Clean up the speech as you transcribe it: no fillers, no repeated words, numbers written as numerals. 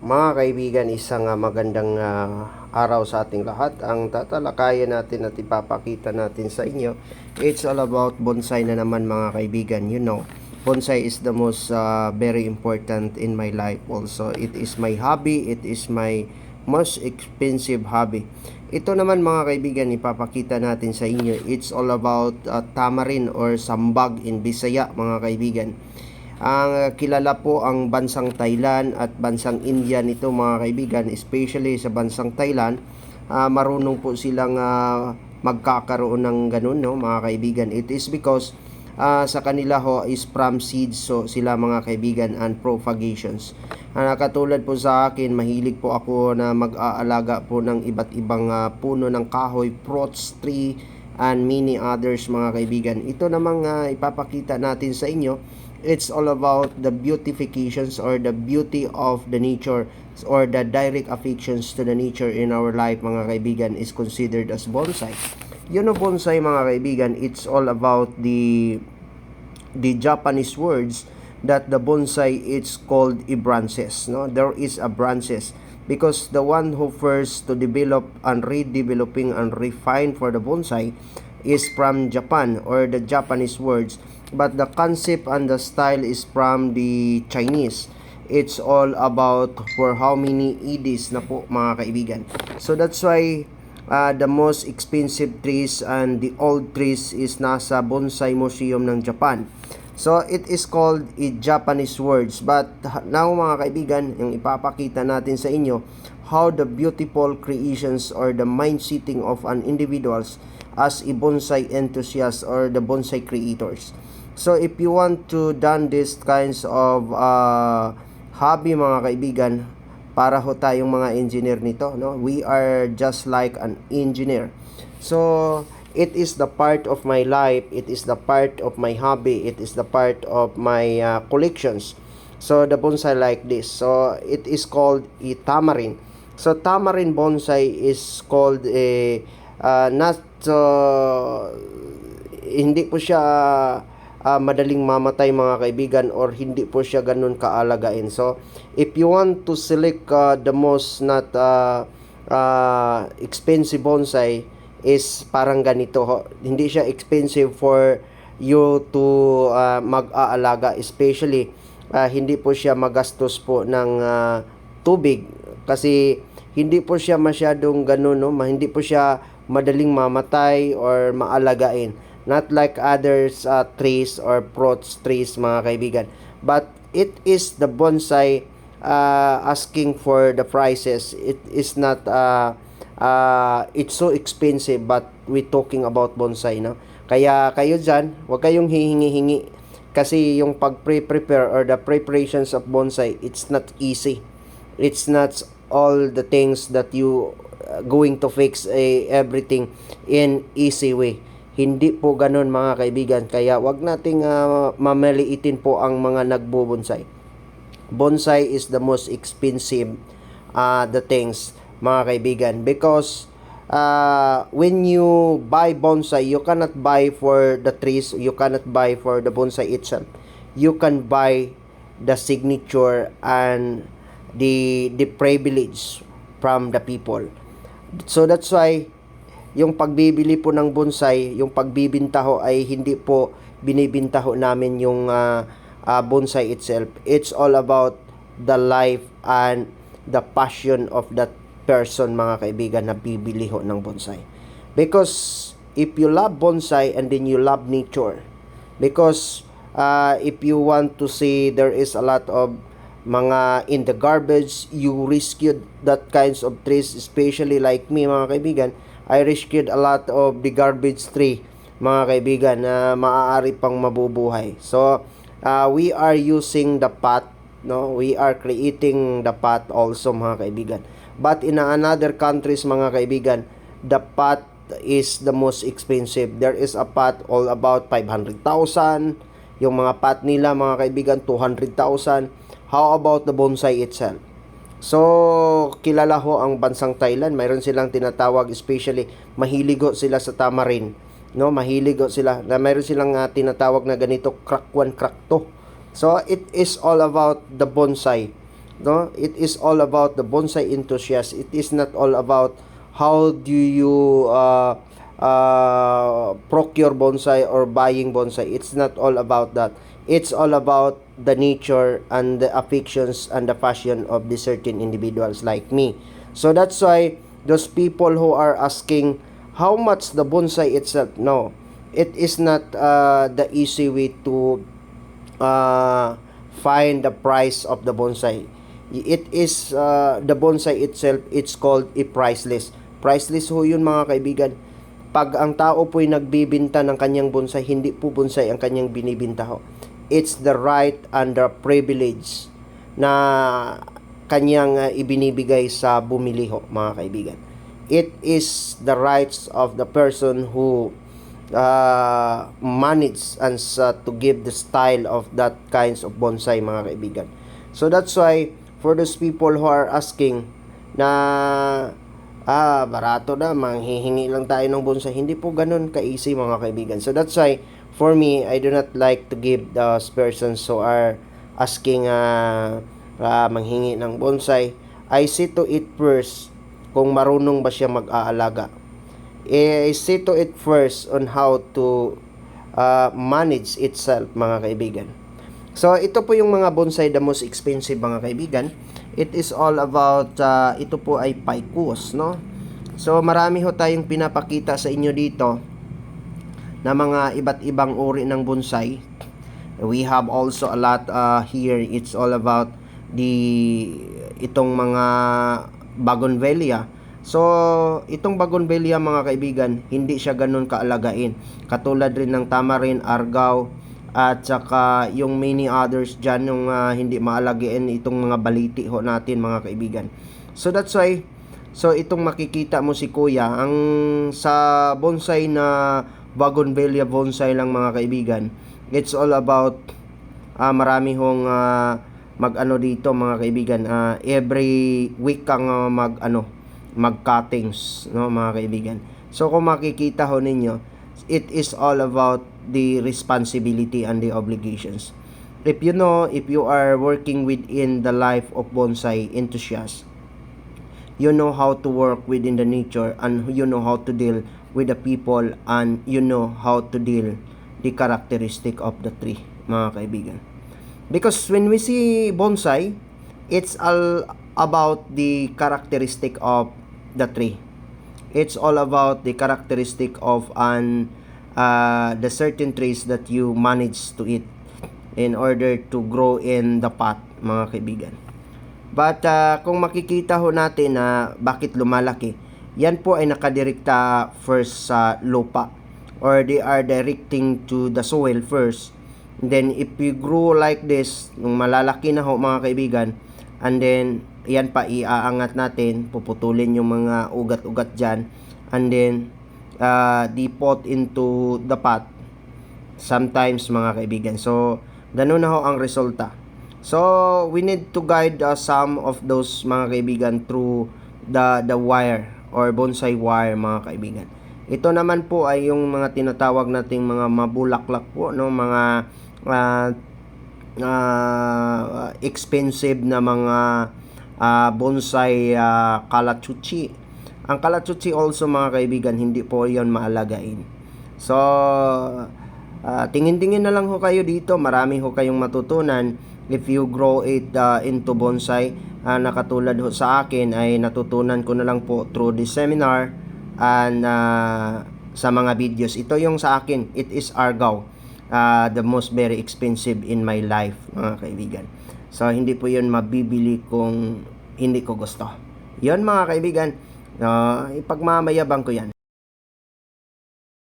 Mga kaibigan, isang magandang araw sa ating lahat. Ang tatalakayan natin at ipapakita natin sa inyo, it's all about bonsai na naman mga kaibigan. You know, bonsai is the most very important in my life also. It is my hobby, it is my most expensive hobby. Ito naman mga kaibigan, ipapakita natin sa inyo, it's all about tamarin or sambag in Bisaya mga kaibigan. Ang kilala po ang bansang Thailand at bansang India nito mga kaibigan, especially sa bansang Thailand. Marunong po silang magkakaroon ng ganun, no, mga kaibigan. It is because sa kanila ho is from seeds, so sila mga kaibigan, and propagations. Katulad po sa akin, mahilig po ako na mag-aalaga po ng iba't ibang puno ng kahoy, fruits, tree, and many others mga kaibigan. Ito namang ipapakita natin sa inyo, it's all about the beautifications or the beauty of the nature or the direct affections to the nature in our life mga kaibigan is considered as bonsai. You know, bonsai mga kaibigan, it's all about the Japanese words that the bonsai it's called a branches, no, there is a branches because the one who first to develop and redeveloping and refine for the bonsai is from Japan or the Japanese words, but the concept and the style is from the Chinese. It's all about for how many EDs na po mga kaibigan. So that's why the most expensive trees and the old trees is nasa Bonsai Museum ng Japan. So it is called Japanese words, but now mga kaibigan, yung ipapakita natin sa inyo how the beautiful creations or the mind setting of an individuals as a bonsai enthusiast or the bonsai creators. So if you want to done this kinds of hobby mga kaibigan, para ho tayong mga engineer nito, no? We are just like an engineer. So it is the part of my life, it is the part of my hobby, it is the part of my collections. So the bonsai like this. So it is called a tamarin. So tamarin bonsai is called a not hindi po siya madaling mamatay mga kaibigan or hindi po siya ganun kaalagain. So if you want to select the most not expensive bonsai is parang ganito ho. Hindi siya expensive for you to mag-aalaga, especially hindi po siya magastos po ng tubig kasi hindi po siya masyadong ganun, no? Hindi po siya madaling mamatay or maalagain, not like others trees or fruits trees mga kaibigan. But it is the bonsai asking for the prices. It is not it's so expensive, but we talking about bonsai, no? Kaya kayo dyan, huwag kayong hihingi-hingi kasi yung pag-prepare or the preparations of bonsai, it's not easy. It's not all the things that you going to fix everything in easy way. Hindi po ganun mga kaibigan. Kaya wag nating mamaliitin po ang mga nagbobonsai. Bonsai is the most expensive the things mga kaibigan, because when you buy bonsai, you cannot buy for the trees, you cannot buy for the bonsai itself. You can buy the signature and the privilege from the people. So that's why yung pagbibili po ng bonsai, yung pagbibinta ho ay hindi po binibinta ho namin yung bonsai itself. It's all about the life and the passion of that person mga kaibigan na bibili ho ng bonsai. Because if you love bonsai and then you love nature, because if you want to see there is a lot of mga in the garbage, you rescued that kinds of trees, especially like me mga kaibigan, I rescued a lot of the garbage tree mga kaibigan na maaari pang mabubuhay. So we are using the pot, no, we are creating the pot also mga kaibigan. But in another countries mga kaibigan, the pot is the most expensive. There is a pot all about 500,000, yung mga pot nila mga kaibigan 200,000. How about the bonsai itself? So, kilala ho ang bansang Thailand. Mayroon silang tinatawag, especially, mahilig ho sila sa tamarin. No, mahilig ho sila. Mayroon silang tinatawag na ganito, crack 1, crack 2. So, it is all about the bonsai. no? It is all about the bonsai enthusiast. It is not all about how do you procure bonsai or buying bonsai. It's not all about that. It's all about the nature and the affections and the passion of the certain individuals like me. So that's why those people who are asking how much the bonsai itself, no, it is not the easy way to find the price of the bonsai. It is the bonsai itself, it's called a priceless. Priceless ho yun mga kaibigan. Pag ang tao po'y nagbibinta ng kanyang bonsai, hindi po bonsai ang kanyang binibinta ho. It's the right and the privilege na kanyang ibinibigay sa bumili ho mga kaibigan. It is the rights of the person who manage and to give the style of that kinds of bonsai mga kaibigan. So that's why for those people who are asking na barato na, manghihingi lang tayo ng bonsai, hindi po ganun ka-easy mga kaibigan. So that's why for me, I do not like to give those persons who are asking manghingi ng bonsai. I see to it first kung marunong ba siya mag-aalaga. I see to it first on how to manage itself mga kaibigan. So ito po yung mga bonsai the most expensive mga kaibigan. It is all about ito po ay ficus, no? So marami ho tayong pinapakita sa inyo dito na mga iba't ibang uri ng bonsai. We have also a lot here. It's all about itong mga bougainvillea. So, itong bougainvillea mga kaibigan, hindi siya ganun kaalagain. Katulad rin ng tamarin, argaw, at saka yung many others dyan, yung hindi maalagain itong mga baliti ho natin mga kaibigan. So, that's why, so itong makikita mo si kuya, ang sa bonsai na bougainvillea bonsai lang mga kaibigan, it's all about marami hong mag-ano dito mga kaibigan, every week kang mag-cuttings, no mga kaibigan. So kung makikita ho ninyo, it is all about the responsibility and the obligations. If you know, if you are working within the life of bonsai enthusiast, you know how to work within the nature, and you know how to deal with the people, and you know how to deal the characteristic of the tree mga kaibigan. Because when we see bonsai, it's all about the characteristic of the tree. It's all about the characteristic of the certain trees that you manage to eat in order to grow in the pot mga kaibigan. But kung makikita ho natin na bakit lumalaki, yan po ay nakadirekta first sa lupa, or they are directing to the soil first. And then if you grow like this, nung malalaki na ho mga kaibigan, and then yan pa iaangat natin, puputulin yung mga ugat-ugat dyan, and then dipot into the pot sometimes mga kaibigan. So ganun na ho ang resulta. So we need to guide some of those mga kaibigan through the wire or bonsai wire mga kaibigan. Ito naman po ay yung mga tinatawag nating mga mabulaklak po, no, mga expensive na mga bonsai kalachuchi. Ang kalachuchi also mga kaibigan, hindi po yon maalagain. So tingin-tingin na lang ho kayo dito, marami ho kayong matutunan if you grow it into bonsai. Nakatulad ho sa akin ay natutunan ko na lang po through the seminar and sa mga videos. Ito yung sa akin, it is argaw, the most very expensive in my life mga kaibigan. So hindi po yun mabibili kung hindi ko gusto. Yon mga kaibigan, ipagmamayabang ko yan.